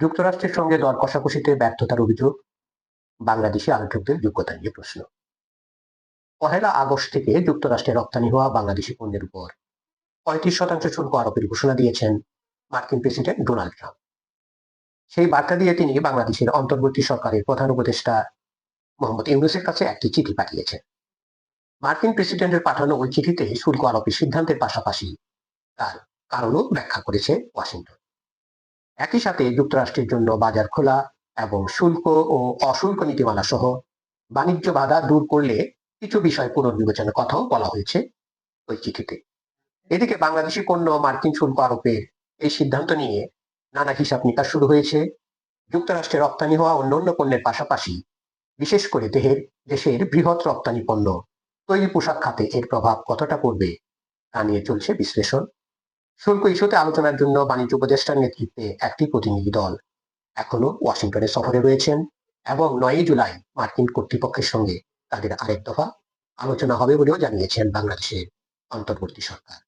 যুক্তরাষ্ট্রের সঙ্গে দর কষাকষিতে ব্যর্থতার অভিযোগ, বাংলাদেশি আলোচকদের যোগ্যতা নিয়ে প্রশ্ন। পহেলা আগস্ট থেকে যুক্তরাষ্ট্রে রপ্তানি হওয়া বাংলাদেশি পণ্যের উপর 35% শুল্ক আরোপের ঘোষণা দিয়েছেন মার্কিন প্রেসিডেন্ট ডোনাল্ড ট্রাম্প। সেই বার্তা দিয়ে তিনি বাংলাদেশের অন্তর্বর্তী সরকারের প্রধান উপদেষ্টা মোহাম্মদ ইউনূসের কাছে একটি চিঠি পাঠিয়েছেন। মার্কিন প্রেসিডেন্টের পাঠানো ওই চিঠিতে শুল্ক আরোপের সিদ্ধান্তের পাশাপাশি তার কারণও ব্যাখ্যা করেছে ওয়াশিংটন। একই সাথে যুক্তরাষ্ট্রের জন্য বাজার খোলা এবং শুল্ক ও অশুল্ক নীতিমালা সহ বাণিজ্য বাধা দূর করলে কিছু বিষয় পুনর্বিবেচনার কথাও বলা হয়েছে ওই চিঠিতে। এদিকে বাংলাদেশি পণ্য মার্কিন শুল্ক আরোপের এই সিদ্ধান্ত নিয়ে নানা হিসাব নিকাশ শুরু হয়েছে। যুক্তরাষ্ট্রে রপ্তানি হওয়া অন্যান্য পণ্যের পাশাপাশি বিশেষ করে দেশের বৃহৎ রপ্তানি পণ্য তৈরি পোশাক খাতে এর প্রভাব কতটা পড়বে তা নিয়ে চলছে বিশ্লেষণ। শুল্ক ইস্যুতে আলোচনার জন্য বাণিজ্য উপদেষ্টার নেতৃত্বে একটি প্রতিনিধি দল এখনো ওয়াশিংটনে সফরে রয়েছেন এবং 9 জুলাই মার্কিন কর্তৃপক্ষের সঙ্গে তাদের আরেক দফা আলোচনা হবে বলেও জানিয়েছেন বাংলাদেশের অন্তর্বর্তী সরকার।